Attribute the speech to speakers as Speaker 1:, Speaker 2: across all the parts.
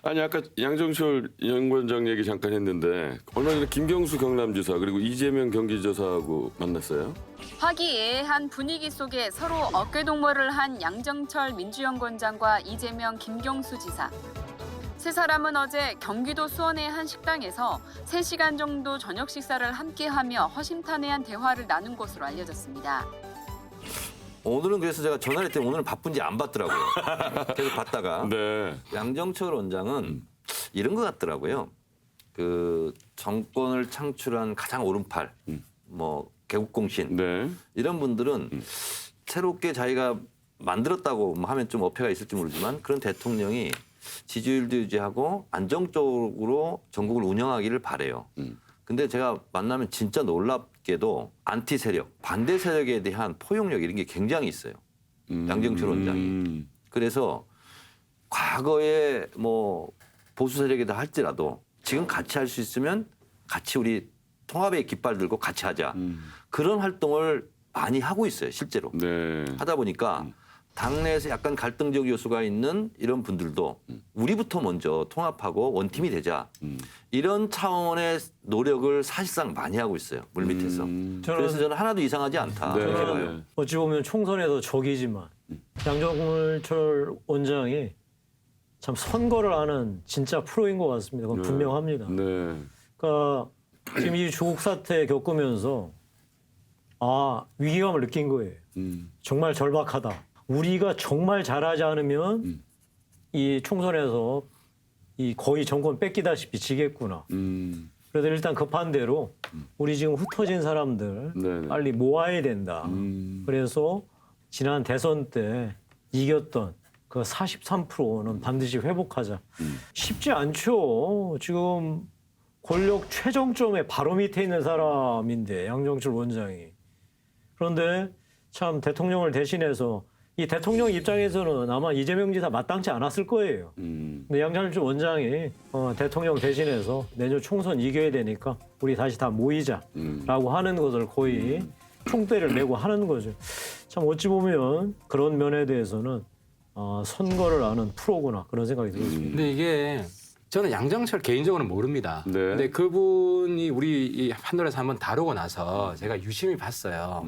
Speaker 1: 아니 아까 양정철 연구원장 얘기 잠깐 했는데 얼마 전에 김경수 경남지사 그리고 이재명 경기지사하고 만났어요.
Speaker 2: 화기애애한 분위기 속에 서로 어깨동무를 한 양정철 민주연구원장과 이재명 김경수 지사. 세 사람은 어제 경기도 수원의 한 식당에서 3시간 정도 저녁 식사를 함께하며 허심탄회한 대화를 나눈 것으로 알려졌습니다.
Speaker 3: 오늘은 그래서 제가 전화를 했더니 오늘은 바쁜지 안 받더라고요. 계속 받다가
Speaker 1: 네.
Speaker 3: 양정철 원장은 이런 것 같더라고요. 그 정권을 창출한 가장 오른팔, 뭐 개국공신
Speaker 1: 네.
Speaker 3: 이런 분들은 새롭게 자기가 만들었다고 하면 좀 어폐가 있을지 모르지만 그런 대통령이 지지율도 유지하고 안정적으로 전국을 운영하기를 바래요. 근데 제가 만나면 진짜 놀랍게도 안티 세력, 반대 세력에 대한 포용력 이런 게 굉장히 있어요. 양정철 원장이. 그래서 과거에 뭐 보수 세력이다 할지라도 지금 같이 할 수 있으면 같이 우리 통합의 깃발 들고 같이 하자. 그런 활동을 많이 하고 있어요, 실제로.
Speaker 1: 네.
Speaker 3: 하다 보니까 당내에서 약간 갈등적 요소가 있는 이런 분들도 우리부터 먼저 통합하고 원팀이 되자. 이런 차원의 노력을 사실상 많이 하고 있어요. 물밑에서. 그래서 저는 하나도 이상하지 않다.
Speaker 1: 네.
Speaker 3: 이렇게 봐요.
Speaker 4: 어찌 보면 총선에서 적이지만 양정철 원장이 참 선거를 하는 진짜 프로인 것 같습니다. 그건 분명합니다.
Speaker 1: 네.
Speaker 4: 그러니까 지금 이 조국 사태 겪으면서 위기감을 느낀 거예요. 정말 절박하다. 우리가 정말 잘하지 않으면 이 총선에서 이 거의 정권 뺏기다시피 지겠구나. 그래서 일단 급한 대로 우리 지금 흩어진 사람들
Speaker 1: 네네.
Speaker 4: 빨리 모아야 된다. 그래서 지난 대선 때 이겼던 그 43%는 반드시 회복하자. 쉽지 않죠. 지금 권력 최정점에 바로 밑에 있는 사람인데 양정철 원장이. 그런데 참 대통령을 대신해서 이 대통령 입장에서는 아마 이재명 지사 마땅치 않았을 거예요. 근데 양정철 원장이 대통령 대신해서 내년 총선 이겨야 되니까 우리 다시 다 모이자라고 하는 것을 거의 총대를 메고 하는 거죠. 참 어찌 보면 그런 면에 대해서는 선거를 아는 프로구나 그런 생각이 들었습니다.
Speaker 5: 근데 이게 저는 양정철 개인적으로는 모릅니다.
Speaker 1: 네.
Speaker 5: 근데 그분이 우리 이 판도라에서 한번 다루고 나서 제가 유심히 봤어요.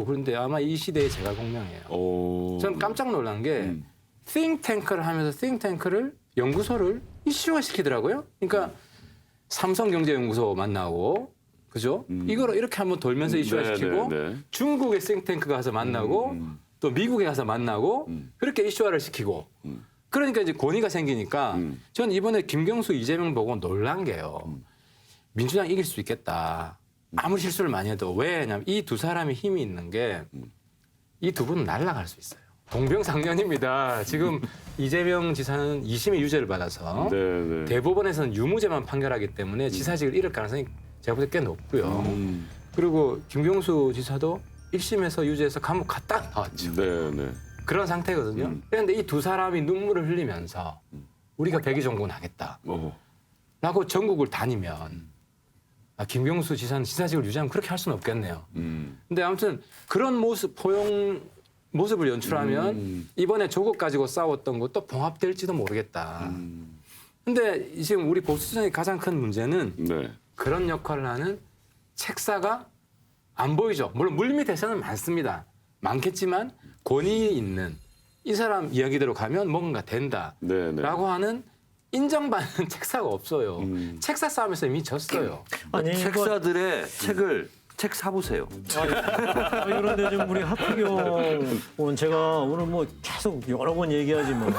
Speaker 5: 그런데 아마 이 시대의 제갈공명이에요. 저는 깜짝 놀란 게 띵탱크를 하면서 띵탱크를 연구소를 이슈화 시키더라고요. 그러니까 삼성경제연구소 만나고 그죠? 이걸 이렇게 한번 돌면서 이슈화 시키고 중국의 띵탱크가 가서 만나고 또 미국에 가서 만나고 그렇게 이슈화를 시키고 그러니까 이제 권위가 생기니까 저는 이번에 김경수, 이재명 보고 놀란 게요. 민주당 이길 수 있겠다. 아무리 실수를 많이 해도 왜냐면 이 두 사람이 힘이 있는 게 이 두 분은 날아갈 수 있어요. 동병상련입니다. 지금 이재명 지사는 2심의 유죄를 받아서 대법원에서는 유무죄만 판결하기 때문에 지사직을 잃을 가능성이 제가 볼 때 꽤 높고요. 그리고 김경수 지사도 1심에서 유죄에서 감옥 갔다 나왔죠. 그런 상태거든요. 그런데 이 두 사람이 눈물을 흘리면서 우리가 백의종군 하겠다. 라고 전국을 다니면 김경수 지사는 지사직을 유지하면 그렇게 할 수는 없겠네요. 근데 아무튼 그런 모습, 포용 모습을 연출하면 이번에 조국 가지고 싸웠던 것도 봉합될지도 모르겠다. 근데 지금 우리 보수정의 가장 큰 문제는 그런 역할을 하는 책사가 안 보이죠. 물론 물밑에서는 많습니다. 많겠지만 권위 있는 이 사람 이야기대로 가면 뭔가 된다라고 하는 인정받는 책사가 없어요. 책사 싸움에서 이미 졌어요.
Speaker 4: 아니
Speaker 3: 책사들의 책 사보세요.
Speaker 4: 그런데 지금 우리 하태경 의원 제가 오늘 뭐 계속 여러 번 얘기하지만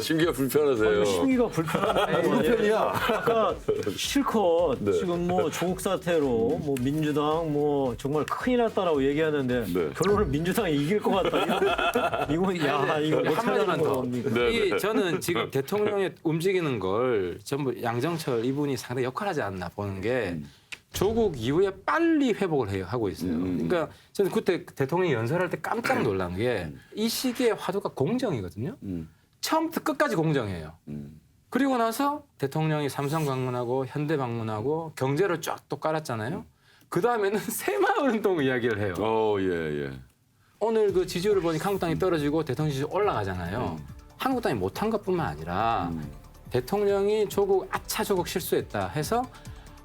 Speaker 1: 심기가 불편하세요.
Speaker 4: 심기가 불편해요. 아까 실컷 지금 뭐 조국 사태로 뭐 민주당 뭐 정말 큰일 났다라고 얘기하는데 결론은 민주당이 이길 것 같다. 이거 못
Speaker 5: 한마디만 더.
Speaker 4: 겁니까?
Speaker 5: 저는 지금 대통령이 움직이는 걸 전부 양정철 이분이 상당히 역할하지 않나 보는 게 조국 이후에 빨리 회복을 하고 있어요. 그러니까 저는 그때 대통령이 연설할 때 깜짝 놀란 게 이 시기의 화두가 공정이거든요. 처음부터 끝까지 공정해요. 그리고 나서 대통령이 삼성 방문하고 현대 방문하고 경제를 쫙 또 깔았잖아요. 그 다음에는 새마을운동 이야기를 해요. 오늘 그 지지율을 보니 한국당이 떨어지고 대통령 지지율 올라가잖아요. 한국당이 못한 것뿐만 아니라 대통령이 조국 실수했다 해서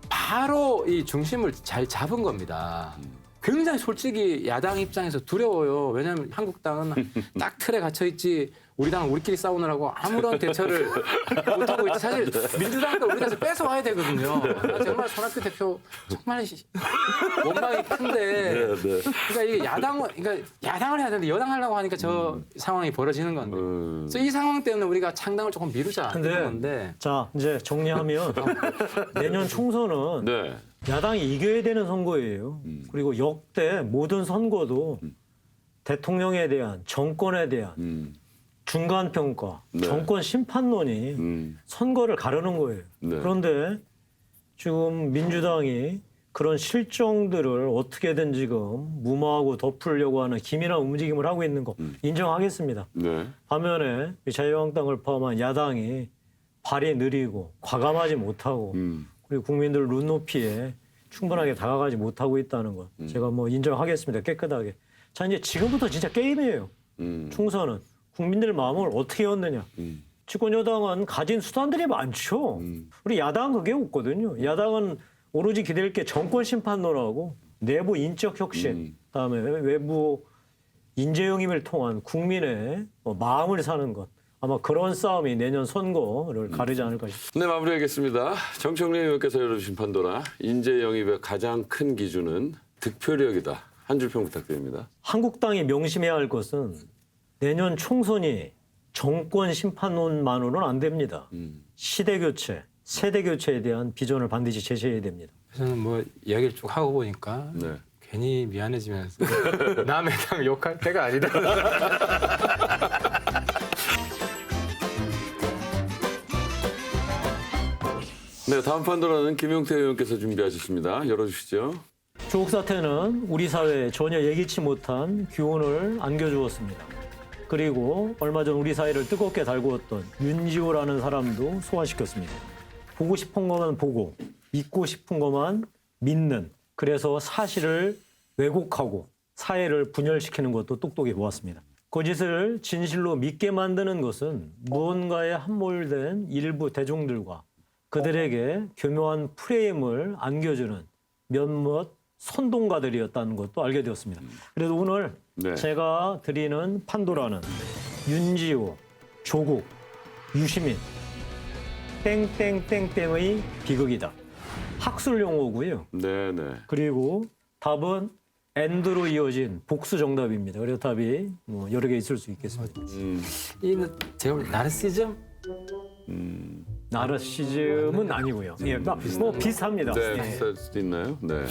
Speaker 5: 바로 이 중심을 잘 잡은 겁니다. 굉장히 솔직히 야당 입장에서 두려워요. 왜냐하면 한국당은 딱 틀에 갇혀 있지. 우리 당은 우리끼리 싸우느라고 아무런 대처를 못하고 있지. 사실 민주당도 우리 당에서 뺏어와야 되거든요. 나 정말 손학규 대표 정말 원망이 큰데.
Speaker 1: 네, 네.
Speaker 5: 그러니까 이게 야당을 해야 되는데 여당하려고 하니까 저 상황이 벌어지는 건데. 그래서 이 상황 때문에 우리가 창당을 조금 미루자 이런 건데.
Speaker 4: 자, 이제 정리하면 내년 총선은
Speaker 1: 네.
Speaker 4: 야당이 이겨야 되는 선거예요. 그리고 역대 모든 선거도 대통령에 대한 정권에 대한 중간 평가,
Speaker 1: 네.
Speaker 4: 정권 심판론이 선거를 가르는 거예요.
Speaker 1: 네.
Speaker 4: 그런데 지금 민주당이 그런 실정들을 어떻게든 지금 무마하고 덮으려고 하는 기민한 움직임을 하고 있는 거 인정하겠습니다.
Speaker 1: 네.
Speaker 4: 반면에 자유한국당을 포함한 야당이 발이 느리고 과감하지 못하고 그리고 국민들 눈높이에 충분하게 다가가지 못하고 있다는 것 제가 뭐 인정하겠습니다. 깨끗하게. 자, 이제 지금부터 진짜 게임이에요. 총선은 국민들 마음을 어떻게 얻느냐. 집권 여당은 가진 수단들이 많죠. 우리 야당은 그게 없거든요. 야당은 오로지 기댈 게 정권 심판론하고 내부 인적 혁신, 그다음에 외부 인재 영입을 통한 국민의 마음을 사는 것. 아마 그런 싸움이 내년 선거를 가르지 않을까 싶습니다.
Speaker 1: 네, 마무리하겠습니다. 정청래 의원께서 열어주신 판도라 인재 영입의 가장 큰 기준은 득표력이다. 한 줄 평 부탁드립니다.
Speaker 4: 한국당이 명심해야 할 것은 내년 총선이 정권 심판론만으로는 안 됩니다. 시대 교체, 세대 교체에 대한 비전을 반드시 제시해야 됩니다.
Speaker 5: 저는 뭐 이야기를 쭉 하고 보니까
Speaker 1: 네.
Speaker 5: 괜히 미안해지면서 남의 당 욕할 때가 아니다.
Speaker 1: 네, 다음 판도라는 김용태 의원께서 준비하셨습니다. 열어주시죠.
Speaker 4: 조국 사태는 우리 사회에 전혀 예기치 못한 기운을 안겨주었습니다. 그리고 얼마 전 우리 사회를 뜨겁게 달구었던 윤지호라는 사람도 소환시켰습니다. 보고 싶은 것만 보고 믿고 싶은 것만 믿는, 그래서 사실을 왜곡하고 사회를 분열시키는 것도 똑똑히 보았습니다. 거짓을 진실로 믿게 만드는 것은 무언가에 함몰된 일부 대중들과 그들에게 교묘한 프레임을 안겨주는 몇몇 선동가들이었다는 것도 알게 되었습니다. 그래도 오늘
Speaker 1: 네.
Speaker 4: 제가 드리는 판도라는 윤지호, 조국, 유시민, 땡땡땡땡의 비극이다. 학술 용어고요.
Speaker 1: 네, 네.
Speaker 4: 그리고 답은 엔드로 이어진 복수 정답입니다. 그래서 답이 뭐 여러 개 있을 수 있겠습니다.
Speaker 5: 이 제가 볼 때 나르시즘?
Speaker 4: 나르시즘은 아니고요. 예, 뭐 비슷합니다.
Speaker 1: 네,
Speaker 4: 예.
Speaker 1: 비슷할 수도 있나요? 네.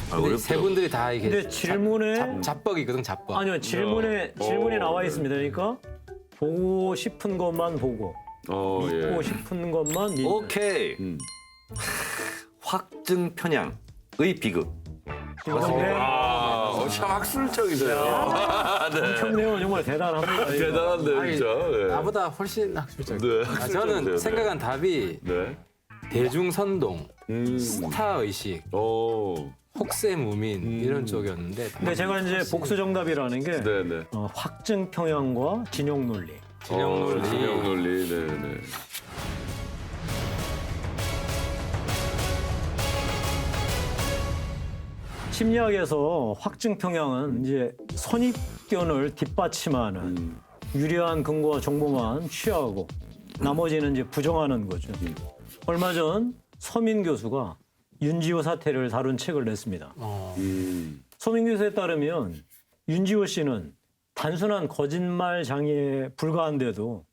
Speaker 5: 근데 세 분들이 다 이게
Speaker 4: 근데 질문에
Speaker 5: 잡벅이거든, 잡벅.
Speaker 4: 아니요, 질문에 나와 있습니다. 그러니까 보고 싶은 것만 보고 믿고
Speaker 1: 예.
Speaker 4: 싶은 것만 믿는.
Speaker 3: 오케이. 확증 편향의 비극.
Speaker 4: 김성래,
Speaker 1: 참 학술적이세요.
Speaker 4: 김성래는 정말 대단합니다.
Speaker 1: 대단한데,
Speaker 5: 아니,
Speaker 1: 진짜. 네.
Speaker 5: 나보다 훨씬 학술적.
Speaker 1: 네,
Speaker 5: 저는
Speaker 1: 학술적이세요.
Speaker 5: 생각한 답이
Speaker 1: 네.
Speaker 5: 대중선동, 스타 의식,
Speaker 1: 오.
Speaker 5: 혹세무민 이런 쪽이었는데.
Speaker 4: 근데 제가 이제 복수 정답이라는 게
Speaker 1: 네, 네.
Speaker 4: 확증 평양과 진영 논리.
Speaker 5: 진영 논리.
Speaker 1: 진영 논리. 네, 네.
Speaker 4: 심리학에서 확증 평양은 이제 선입견을 뒷받침하는 유리한 근거와 정보만 취하고 나머지는 이제 부정하는 거죠. 얼마 전 서민 교수가 윤지호 사태를 다룬 책을 냈습니다. 서민 교수에 따르면 윤지호 씨는 단순한 거짓말 장애에 불과한데도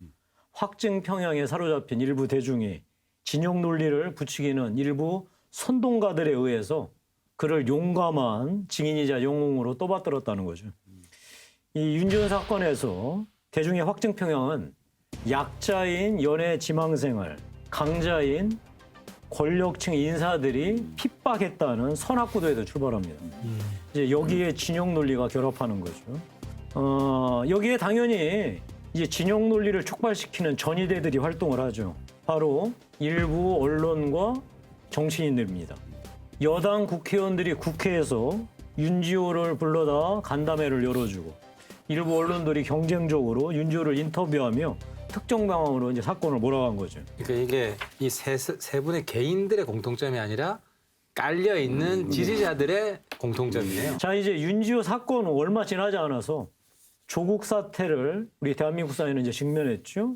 Speaker 4: 확증 평양에 사로잡힌 일부 대중이 진영 논리를 부추기는 일부 선동가들에 의해서 그를 용감한 증인이자 영웅으로 떠받들었다는 거죠. 이 윤지호 사건에서 대중의 확증 평양은 약자인 연애 지망생을 강자인 권력층 인사들이 핍박했다는 선악구도에서 출발합니다. 이제 여기에 진영 논리가 결합하는 거죠. 여기에 당연히 이제 진영 논리를 촉발시키는 전위대들이 활동을 하죠. 바로 일부 언론과 정치인들입니다. 여당 국회의원들이 국회에서 윤지호를 불러다 간담회를 열어주고 일부 언론들이 경쟁적으로 윤지호를 인터뷰하며 특정 방향으로 이제 사건을 몰아간 거죠.
Speaker 5: 그러니까 이게 이 세 분의 개인들의 공통점이 아니라 깔려 있는 지지자들의 공통점이에요.
Speaker 4: 자, 이제 윤지호 사건은 얼마 지나지 않아서 조국 사태를 우리 대한민국 사회는 이제 직면했죠.